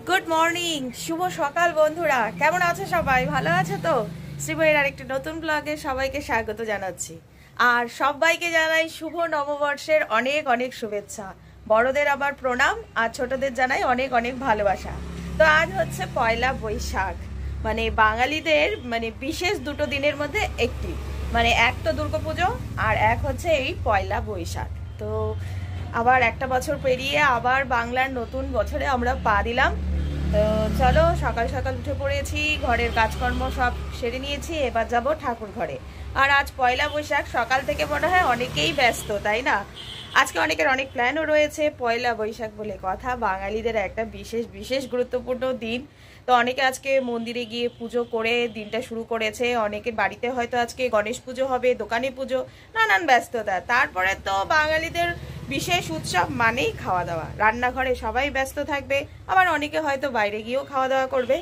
Good morning, শুভ সকাল বন্ধুরা। কেমন আছো সবাই? ভালো আছো তো? শ্রীবইয়ের আরেকটি নতুন ব্লগে সবাইকে স্বাগত জানাচ্ছি। আর সবাইকে জানাই শুভ নববর্ষের অনেক অনেক শুভেচ্ছা। বড়দের আবার প্রণাম, আর ছোটদের জানাই অনেক অনেক ভালোবাসা। তো আজ হচ্ছে পয়লা বৈশাখ, মানে বাঙালিদের বিশেষ দুটো দিনের মধ্যে একটি, এক তো দুর্গাপুজো আর এক হচ্ছে এই পয়লা বৈশাখ। তো আবার একটা বছর পেরিয়ে আবার বাংলার নতুন বছরে আমরা পা দিলাম। তো চলো, সকাল সকাল উঠে পড়েছি, ঘরের কাজকর্ম সব সেরে নিয়েছি, এবার যাব ঠাকুর ঘরে। আর আজ পয়লা বৈশাখ, সকাল থেকে মনে হয় অনেকেই ব্যস্ত, তাই না? আজকে অনেকের অনেক প্ল্যানও রয়েছে। পয়লা বৈশাখ বলে কথা, বাঙালিদের একটা বিশেষ বিশেষ গুরুত্বপূর্ণ দিন। তো অনেকে আজকে মন্দিরে গিয়ে পুজো করে দিনটা শুরু করেছে, অনেকের বাড়িতে হয়তো আজকে গণেশ পুজো হবে, দোকানে পুজো, নানান ব্যস্ততা। তারপরে তো বাঙালিদের বিশেষ উৎসব মানেই খাওয়া দাওয়া, রান্নাঘরে সবাই ব্যস্ত থাকবে, আবার অনেকে হয়তো বাইরে গিয়েও খাওয়া দাওয়া করবে।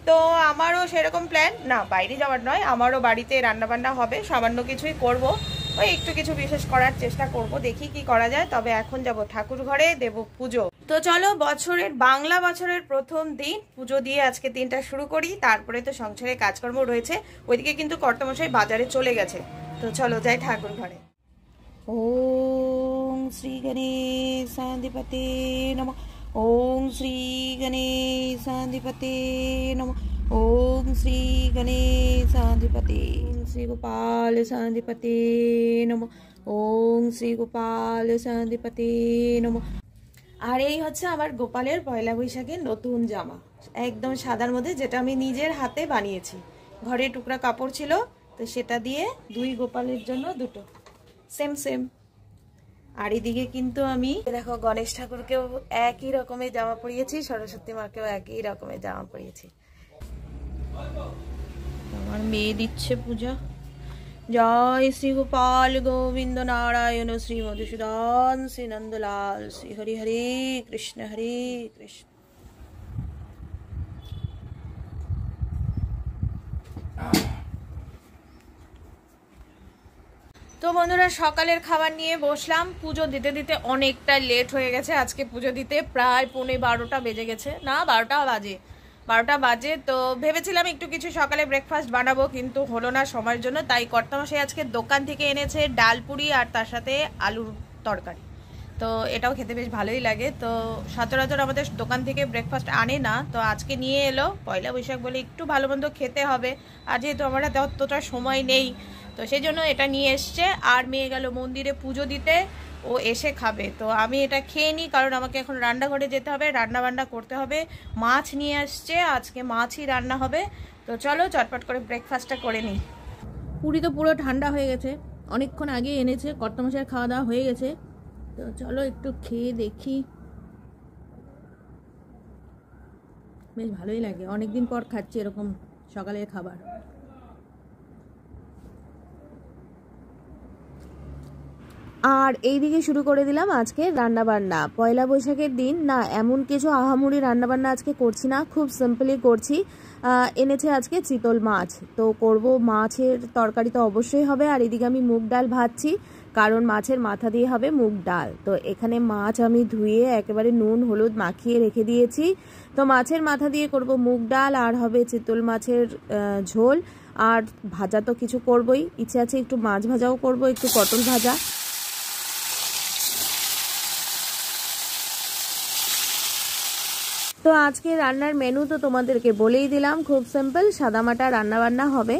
তো আমারও সেরকম প্ল্যান না, বাইরে যাওয়ার নয়, আমারও বাড়িতে রান্নাবান্না হবে, সামান্য কিছুই করব, ওই একটু কিছু বিশেষ করার চেষ্টা করব, দেখি কি করা যায়। তবে এখন যাব ঠাকুর ঘরে, দেব পুজো। তো চলো, বাংলা বছরের প্রথম দিন পুজো দিয়ে আজকে দিনটা শুরু করি। তারপরে তো সংসারের কাজকর্ম রয়েছে, ওইদিকে কিন্তু কর্তামশাই বাজারে চলে গেছে। তো চলো যাই ঠাকুর ঘরে। ওম শ্রী গণেশাধিপতে নমঃ। ওম শ্রী গণেশাধিপতে নমঃ। ওম শ্রী গণেশাধিপতে, শ্রী গোপাল সাধিপতে নমঃ। ওম শ্রী গোপাল সাধিপতে নমঃ। আর এই হচ্ছে আমার গোপালের পয়লা বৈশাখের নতুন জামা, একদম সাদার মধ্যে, যেটা আমি নিজের হাতে বানিয়েছি। ঘরে টুকরা কাপড় ছিল, তো সেটা দিয়ে দুই গোপালের জন্য দুটো সেম সেম। আর এদিকে কিন্তু আমি দেখো গণেশ ঠাকুরকেও একই রকমের জামা পরিয়েছি, সরস্বতী মাকেও একই রকমের জামা পরিয়েছি। আমার মেয়ে দিচ্ছে পূজা। জয় শ্রী গোপাল গোবিন্দ নারায়ণ শ্রী মধুসূদন শ্রী নন্দলাল শ্রী হরি হরে কৃষ্ণ হরে কৃষ্ণ। তো বন্ধুরা, সকালের খাবার নিয়ে বসলাম। পুজো দিতে দিতে অনেকটা লেট হয়ে গেছে, আজকে পুজো দিতে প্রায় 11:15 বেজে গেছে, না 12টা বাজে। তো ভেবেছিলাম একটু কিছু সকালে ব্রেকফাস্ট বানাবো, কিন্তু হলো না সময়ের জন্য। তাই কর্তামশাই আজকে দোকান থেকে এনেছে ডাল পুরি আর তার সাথে আলুর তরকারি। তো এটাও খেতে বেশ ভালোই লাগে। তো সচরাচর আমাদের দোকান থেকে ব্রেকফাস্ট আনে না, তো আজকে নিয়ে এলো। পয়লা বৈশাখ বলে একটু ভালো মন্দ খেতে হবে, আর যেহেতু আমার হাতে অতটা সময় নেই, তো সেই জন্য এটা নিয়ে এসছে। আর মেয়ে গেল মন্দিরে পুজো দিতে, ও এসে খাবে। তো আমি এটা খেয়ে নিই, কারণ আমাকে এখন রান্নাঘরে যেতে হবে, রান্না বান্না করতে হবে। মাছ নিয়ে আসছে, আজকে মাছই রান্না হবে। তো চলো চটপট করে ব্রেকফাস্টটা করে নিই। পুরি তো পুরো ঠান্ডা হয়ে গেছে, অনেকক্ষণ আগে এনেছে, কর্তামশাইয়ের খাওয়া দাওয়া হয়ে গেছে। তো চলো একটু খেয়ে দেখি, বেশ ভালোই লাগে, অনেকদিন পর খাচ্ছি এরকম সকালের খাবার। আর এইদিকে শুরু করে দিলাম আজকে রান্নাবান্না। পয়লা বৈশাখের দিন না, এমন কিছু আহামরি রান্নাবান্না আজকে করছি না, খুব সিম্পলি করছি। এনেছে আজকে চিতল মাছ, তো করব মাছের তরকারি তো অবশ্যই হবে। আর এদিকে আমি মুগ ডাল ভাজছি, কারণ মাছের মাথা দিয়ে হবে মুগ ডাল। তো এখানে মাছ আমি ধুয়ে একেবারে নুন হলুদ মাখিয়ে রেখে দিয়েছি। তো মাছের মাথা দিয়ে করব মুগ ডাল, আর হবে চিতল মাছের ঝোল। আর ভাজা তো কিছু করবই, ইচ্ছে আছে একটু মাছ ভাজাও করব, একটু পটল ভাজা। তো আজকে রান্নার মেনু তো তোমাদেরকে বলেই দিলাম, খুব সিম্পল সাদামাটা রান্নাবান্না হবে।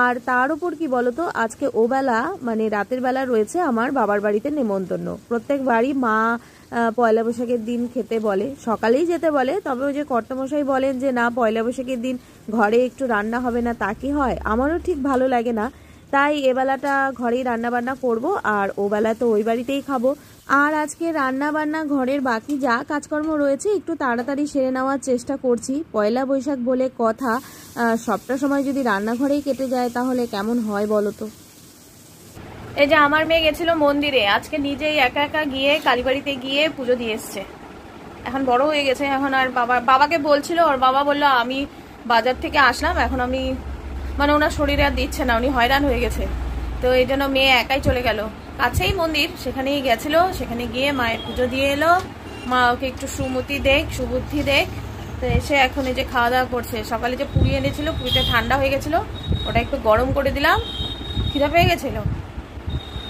আর তার উপর কি বলতো, আজকে ওবেলা রাতের বেলা রয়েছে আমার বাবার বাড়িতে নেমন্তন্ন। প্রত্যেকবারই মা পয়লা বৈশাখের দিন খেতে বলে, সকালেই যেতে বলে, তবে ওই যে কর্তামশাই বলেন যে না, পয়লা বৈশাখের দিন ঘরে একটু রান্না হবে না, তা কি হয়? আমারও ঠিক ভালো লাগে না, তাই এবেলাটা ঘরেই রান্নাবান্না করব, আর ওবেলা তো ওই বাড়িতেই খাবো। আর আজকে রান্না বান্না ঘরের বাকি যা কাজকর্ম রয়েছে একটু তাড়াতাড়ি সেরে নেওয়ার চেষ্টা করছি। পয়লা বৈশাখ বলে কথা, সবটা সময় যদি রান্নাঘরেই কেটে যায় তাহলে কেমন হয় বলো তো। এই যে আমার মেয়ে গেছিল মন্দিরে, আজকে নিজেই একা একা গিয়ে কালীবাড়িতে গিয়ে পুজো দিয়ে এসছে। এখন বড় হয়ে গেছে, এখন আর বাবাকে বলছিল, ওর বাবা বললো আমি বাজার থেকে আসলাম, এখন আমি ওনার শরীরে আর দিচ্ছে না, উনি হয়রান হয়ে গেছে। তো এই জন্য মেয়ে একাই চলে গেল, কাছেই মন্দির, সেখানেই গেছিল, সেখানে গিয়ে মায়ের পুজো দিয়ে এলো। মা ওকে একটু সুমতি দেখ, সুবুদ্ধি দেখ। তো তো এসে এখন এই যে খাওয়া দাওয়া করছে। সকালে যে পুরি এনেছিল, পুরিটা ঠান্ডা হয়ে গেছিলো, ওটা একটু গরম করে দিলাম। খিদা পেয়ে গেছিলো,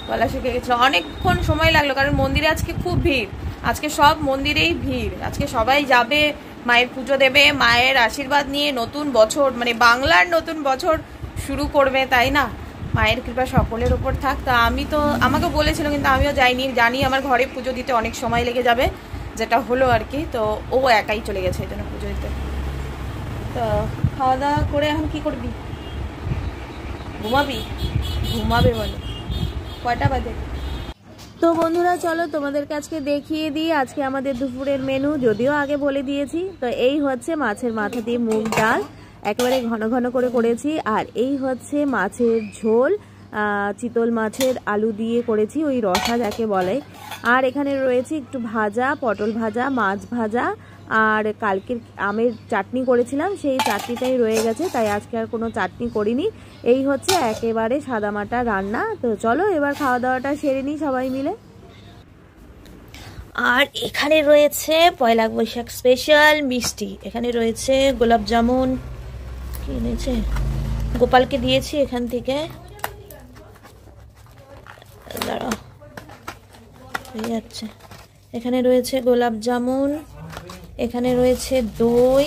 গলা শুকিয়ে গেছিলো, অনেকক্ষণ সময় লাগলো, কারণ মন্দিরে আজকে খুব ভিড়। আজকে সব মন্দিরেই ভিড়, আজকে সবাই যাবে, মায়ের পুজো দেবে, মায়ের আশীর্বাদ নিয়ে নতুন বছর, মানে বাংলার নতুন বছর শুরু করবে, তাই না? মায়ের কৃপা সকলের ওপর থাক। তা আমি তো, আমাকে বলেছিল কিন্তু আমিও যাইনি, জানি আমার ঘরে পুজো দিতে অনেক সময় লেগে যাবে, যেটা হলো আর কি। তো ও একাই চলে গেছে এই জন্য পুজো দিতে। তো খাওয়া দাওয়া করে এখন কি করবি? ঘুমাবি? ঘুমাবে বলে। কয়টা বাজে? তো বন্ধুরা চলো তোমাদের কাছে দেখিয়ে দিই আজকে আমাদের দুপুরের মেনু, যদিও আগে বলে দিয়েছি। তো এই হচ্ছে মাছের মাথা দিয়ে মুগ ডাল, একেবারে ঘন ঘন করে করেছি। আর এই হচ্ছে মাছের ঝোল, চিতল মাছের আলু দিয়ে করেছি, ওই রসা যাকে বলে। আর এখানে রয়েছে একটু ভাজা, পটল ভাজা, মাছ ভাজা, আর কালকের আমের চাটনি করেছিলাম, সেই চাটনিটাই রয়ে গেছে, তাই আজকে আর কোনো চাটনি করিনি। এই হচ্ছে একেবারে সাদামাটা রান্না। তো চলো এবার খাওয়া দাওয়াটা সেরে নিই সবাই মিলে। আর এখানে রয়েছে পয়লা বৈশাখ স্পেশাল মিষ্টি, এখানে রয়েছে গোলাপ জামুন, কি এনেছে গোপালকে দিয়েছি এখান থেকে, দাঁড়াও হয়ে যাচ্ছে। এখানে রয়েছে গোলাপ জামুন, এখানে রয়েছে দই,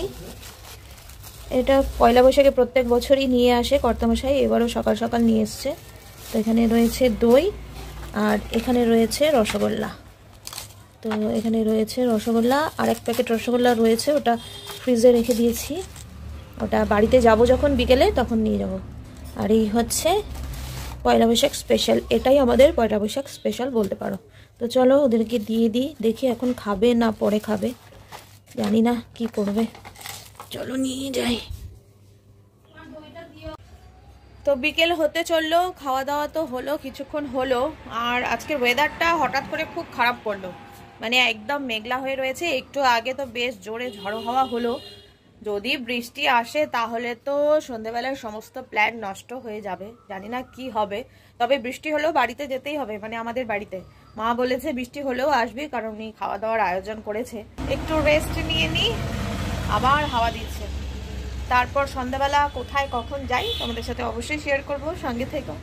এটা পয়লা বৈশাখে প্রত্যেক বছরই নিয়ে আসে কর্তামশাই, এবারও সকাল সকাল নিয়ে এসছে। তো এখানে রয়েছে দই, আর এখানে রয়েছে রসগোল্লা। তো এখানে রয়েছে রসগোল্লা, আর এক প্যাকেট রসগোল্লা রয়েছে, ওটা ফ্রিজে রেখে দিয়েছি, ওটা বাড়িতে যাব যখন বিকেলে তখন নিয়ে যাব। আর এই হচ্ছে পয়লা বৈশাখ স্পেশাল, এটাই আমাদের পয়লা বৈশাখ স্পেশাল বলতে পারো। তো চলো ওদেরকে দিয়ে দিই, দেখি এখন খাবে না পরে খাবে, জানি না কি করবে, চলো নিয়ে যাই। তো বিকেল হতে চললো, খাওয়া দাওয়া তো হলো, কিছুক্ষণ হলো। আর আজকের ওয়েদারটা হঠাৎ করে খুব খারাপ পড়লো, মানে একদম মেঘলা হয়ে রয়েছে। একটু আগে তো বেশ জোরে ঝড়ো হাওয়া হলো, যদি বৃষ্টি আসে তাহলে তো সন্ধেবেলার সমস্ত প্ল্যান নষ্ট হয়ে যাবে, জানি না কি হবে। তবে বৃষ্টি হলেও বাড়িতে যেতেই হবে, মানে আমাদের বাড়িতে মা বলেছে বৃষ্টি হলেও আসবে, কারণ উনি খাওয়া দাওয়ার আয়োজন করেছে। একটু রেস্ট নিয়ে নিই, আবার হাওয়া দিচ্ছে। তারপর সন্ধ্যাবেলা কোথায় কখন যাই তোমাদের সাথে অবশ্যই শেয়ার করব, সঙ্গে থেকো।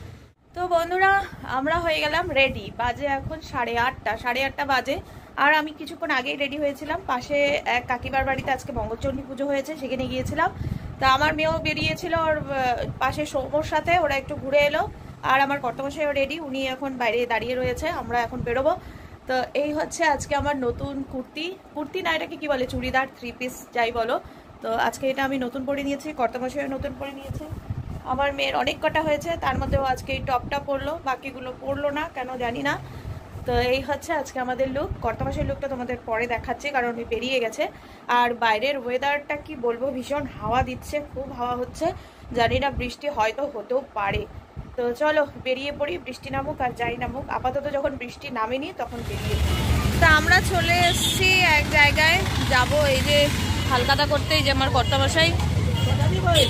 তো বন্ধুরা আমরা হয়ে গেলাম রেডি, বাজে এখন 8:30 বাজে। আর আমি কিছুক্ষণ আগেই রেডি হয়েছিলাম, পাশে এক কাকিমার বাড়িতে আজকে মঙ্গলচণ্ডী পুজো হয়েছে, সেখানে গিয়েছিলাম। তা আমার মেয়েও বেরিয়েছিল ওর পাশে সৌমর সাথে, ওরা একটু ঘুরে এলো। আর আমার কর্তামশাইও রেডি, উনি এখন বাইরে দাঁড়িয়ে রয়েছে, আমরা এখন বেরোবো। তো এই হচ্ছে আজকে আমার নতুন কুর্তি না এটাকে কি বলে, চুড়িদার, 3 পিস যাই বলো। তো আজকে এটা আমি নতুন পরে নিয়েছি, কর্তামশাইও নতুন পরে নিয়েছে। আমার মেয়ের অনেক কটা হয়েছে, তার মধ্যেও আজকে এই টপটা পরলো, বাকিগুলো পরলো না কেন জানি না। তো এই হচ্ছে আজকে আমাদের লুক। কর্তামশাইয়ের লুকটা তোমাদের পরে দেখাচ্ছি, কারণ উনি বেরিয়ে গেছে। আর বাইরের ওয়েদারটা কি বলবো, ভীষণ হাওয়া দিচ্ছে, খুব হাওয়া হচ্ছে, জানি না বৃষ্টি হয়তো হতেও পারে। তো চলো বেরিয়ে পড়ি, বৃষ্টি নামুক আর যাই নামুক, আপাতত যখন বৃষ্টি নামেনি তখন বেরিয়ে পড়ি। তা আমরা চলে এসেছি এক জায়গায় যাব, এই যে হালকাতা করতে, এই যে আমার কর্তামশাই,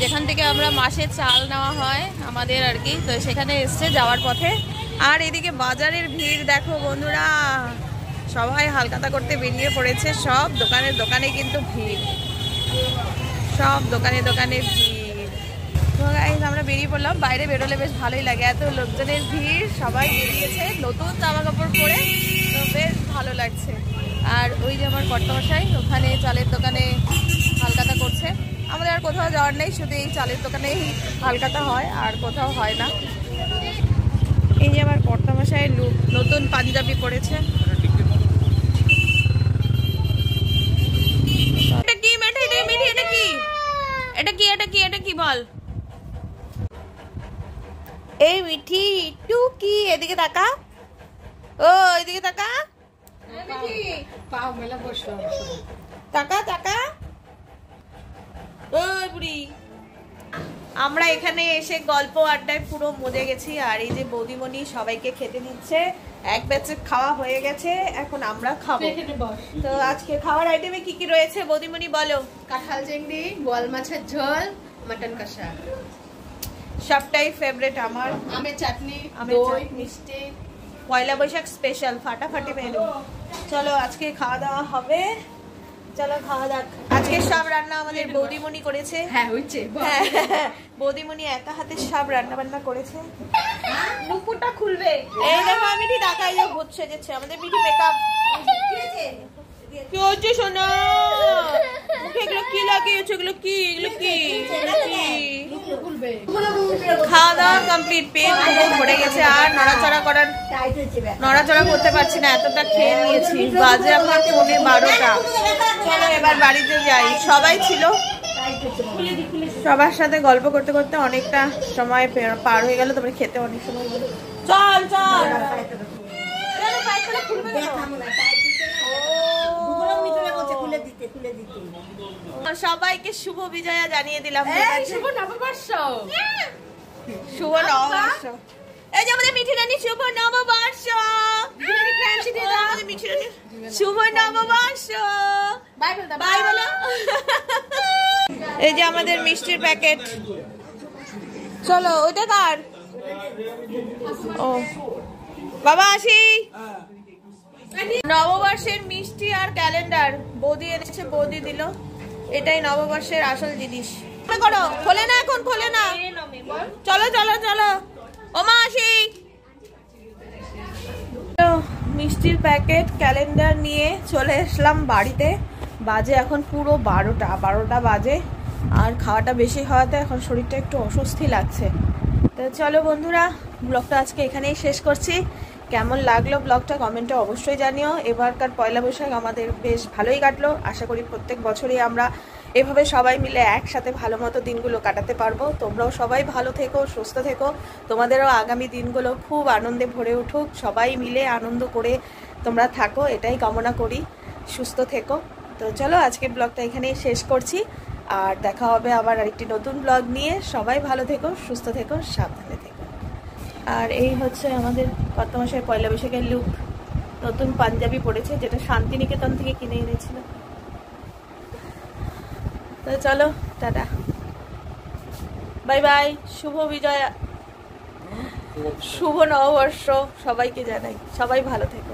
যেখান থেকে আমরা মাসে চাল নেওয়া হয় আমাদের আর কি, তো সেখানে এসছে যাওয়ার পথে। আর এদিকে বাজারের ভিড় দেখো বন্ধুরা, সবাই হালকাতা করতে বেরিয়ে পড়েছে, সব দোকানে কিন্তু ভিড়, সব দোকানে ভিড়। তো গাইস আমরা বেরিয়ে পড়লাম, বাইরে বেরোলে বেশ ভালোই লাগে, এত লোকজনের ভিড়, সবাই বেরিয়েছে নতুন জামা কাপড় পরে, তো বেশ ভালো লাগছে। আর ওই যে আমার কর্তামশাই ওখানে চালের দোকানে হালকাতা করছে, আমাদের আর কোথাও যাওয়ার নেই, শুধু এই চালের দোকানেই হালকাতা হয়, আর কোথাও হয় না। এই যে আমার কর্তামশাইয়ের লুক, নতুন পাঞ্জাবি পরেছে। এটা কি বল, এই মিঠি একটু কি এদিকে তাকা, ও এদিকে তাকা, তাকা ওই বুড়ি। আমরা এখানে এসে গল্প আড্ডায় পুরো মজে গেছি। আর এই যে বৌদিমণি সবাইকে খেতে দিচ্ছে, এক ব্যাচে খাওয়া হয়ে গেছে, এখন আমরা খাবো। তো আজকে খাওয়ার আইটেমে কি কি রয়েছে বৌদিমণি বলো? কাঁঠাল চিংড়ি, বোয়াল মাছের ঝোল, মাটন কষা, সবটাই ফেভারিট আমার। আমের চাটনি, দই, মিষ্টি, পয়লা বৈশাখ স্পেশাল ফাটাফাটি মেনু। চলো আজকে খাওয়া দাওয়া হবে, চলো খাওয়া যাক। আজকে সব রান্না আমাদের বৌদিমণি করেছে। হ্যাঁ হচ্ছে বৌদিমণি একা হাতে সব রান্না বান্না করেছে। নুপুরটা খুলবে। এই দেখো আমি মিঠি ঢাকায় যে ভূত সেজেছে, আমাদের মিঠি মেকআপ। কি হচ্ছে সোনা? মুখে এগুলো কি লাগিয়েছে? এগুলো কি? এগুলো কি? খাওয়া দাওয়া কমপ্লিট, পেট ভরে গেছে, আর নড়াচড়া করতে পারছি না, এতটা খেয়ে নিয়েছি। বাজে আমার 12:30। চলো এবার বাড়িতে যাই। সবাই ছিল, সবার সাথে গল্প করতে করতে অনেকটা সময় পার হয়ে গেল, তারপরে খেতে অনেক সময় গেল। চল চল সবাইকে শুভ বিজয়া জানিয়ে দিলাম। শুভ নববর্ষ। শুভ নববর্ষ। এই যে আমাদের মিঠি রানী, শুভ নববর্ষ। শুভ নববর্ষ। বাই বলো। এই যে আমাদের মিষ্টির প্যাকেট। চলো ওইটা কার? ও বাবা আসি। নববর্ষের মিষ্টি আর ক্যালেন্ডার বৌদি এনেছে, বৌদি দিল। এটাই নববর্ষের আসল জিনিস। করো, খোলে না এখন, খোলে না। চলো চলো চলো ওমা আসি। মিষ্টির প্যাকেট ক্যালেন্ডার নিয়ে চলে আসলাম বাড়িতে। বাজে এখন পুরো 12টা বাজে, আর খাওয়াটা বেশি হওয়াতে এখন শরীরটা একটু অস্বস্তি লাগছে। তো চলো বন্ধুরা, ব্লগটা আজকে এখানেই শেষ করছি। কেমন লাগলো ব্লগটা কমেন্টে অবশ্যই জানিও। এবারকার পয়লা বৈশাখ আমাদের বেশ ভালোই কাটলো। আশা করি প্রত্যেক বছরই আমরা এভাবে সবাই মিলে একসাথে ভালো মতো দিনগুলো কাটাতে পারবো। তোমরাও সবাই ভালো থেকো, সুস্থ থেকো। তোমাদেরও আগামী দিনগুলো খুব আনন্দে ভরে উঠুক। সবাই মিলে আনন্দ করে তোমরা থাকো, এটাই কামনা করি। সুস্থ থেকো। তো চলো আজকের ব্লগটা এখানেই শেষ করছি, আর দেখা হবে আবার আরেকটি নতুন ব্লগ নিয়ে। সবাই ভালো থেকো, সুস্থ থেকো, সাবধানে থেকো। আর এই হচ্ছে আমাদের গত মাসের পয়লা বৈশাখের লুক। নতুন পাঞ্জাবি পরেছে, যেটা শান্তিনিকেতন থেকে কিনে এনেছিল। তো চলো টাটা, বাই বাই। শুভ বিজয়া, শুভ নববর্ষ সবাইকে জানাই। সবাই ভালো থেকো।